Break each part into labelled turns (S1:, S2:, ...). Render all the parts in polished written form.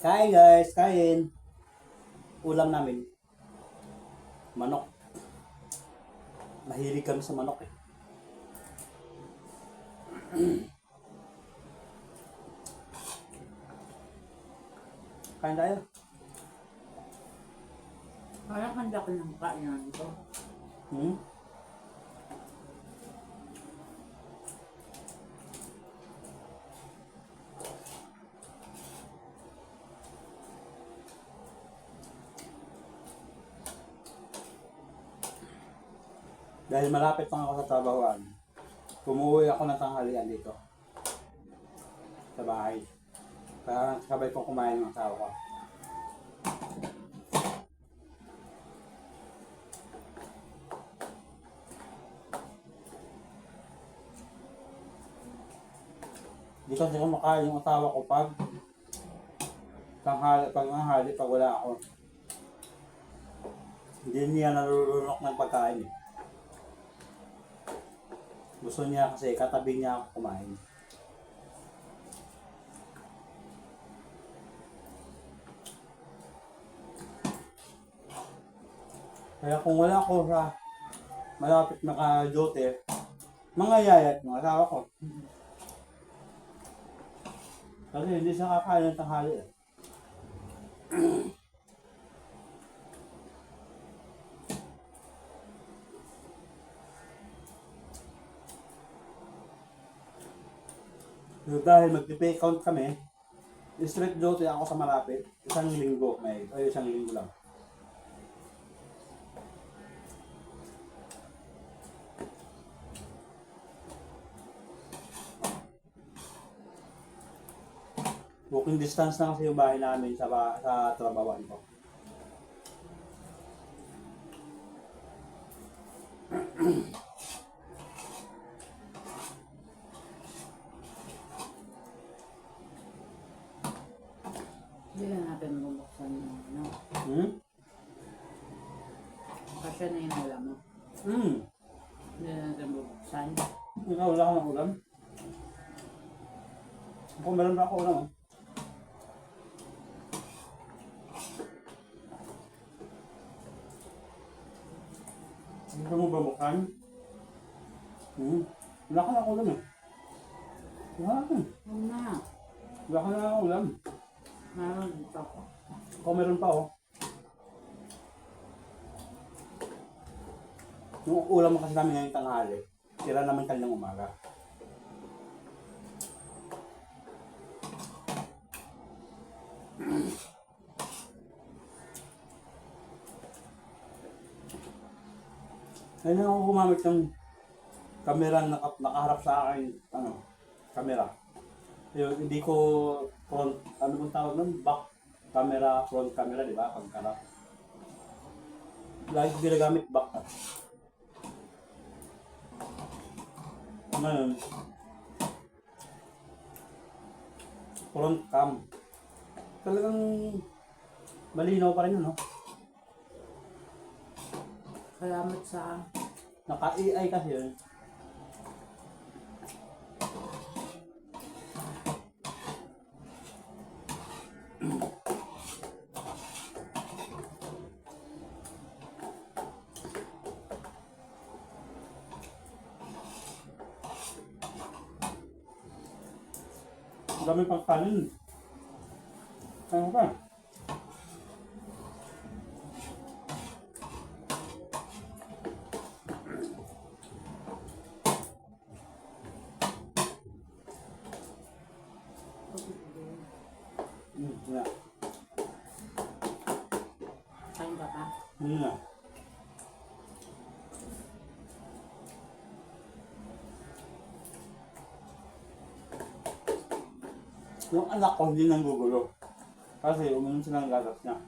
S1: Kain guys, kain. Ulam namin. Manok. Mahilig kami sa manok eh. Kain tayo.
S2: Parang handa ko ng kainan ko.
S1: Dahil malapit lang ako sa trabahoan, umuwi ako ng tanghalian dito. Sa bahay. Kaya sabay kong kumain ng asawa ko. Di kasi kumakain yung asawa ko pag nanghali pag wala ako. Hindi niya nalulunok ng pagkain eh. Gusto niya kasi katabi niya ako kumain. Kaya kung wala ako sa malapit naka-duty, mga yayat ng asawa ko. Kasi hindi siya kakain ng tanghali eh. So, dahil mag-pay count kami, straight duty ako sa malapit, isang linggo lang. Walking distance na kasi yung bahay namin sa trabahoan ko.
S2: Hindi na natin bubuksan yung ano. Kasi na yung ulam mo. Hindi na natin bubuksan.
S1: Ikaw wala ka ng ulam? Ako meron ba ako ulam oh? Gusto mo ba buksan? Wala ka ng ulam eh. Wala ka.
S2: Huwag na.
S1: Wala ka ng ulam.
S2: Meron dito ako.
S1: Ako meron pa oh. Yung ulam mo kasi namin ngayong tanghali, tira naman kanyang umaga. Ngayon ako gumamit ng camera na nakaharap sa akin, camera. Yung, hindi ko front, ano bang tawag nun? Back camera, front camera, di ba? Pagkarap. Lagi ko ginagamit back. Ngayon, front cam. Talagang malinaw pa rin yun, no?
S2: Salamat sa
S1: Naka-AI kasi yun. Ang dami pang kanin. Ano ka? Yeah.
S2: kain ka pa.
S1: Yeah. Yung anak ko hindi nang gugulo. Kasi uminom sila ng gatas niya.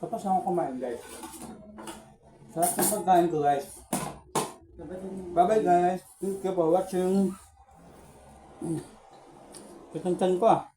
S1: Tapos ako kumain guys. Sarap ng pagkain ko guys. Bye bye guys. Thank you for watching. Kitang ko ah.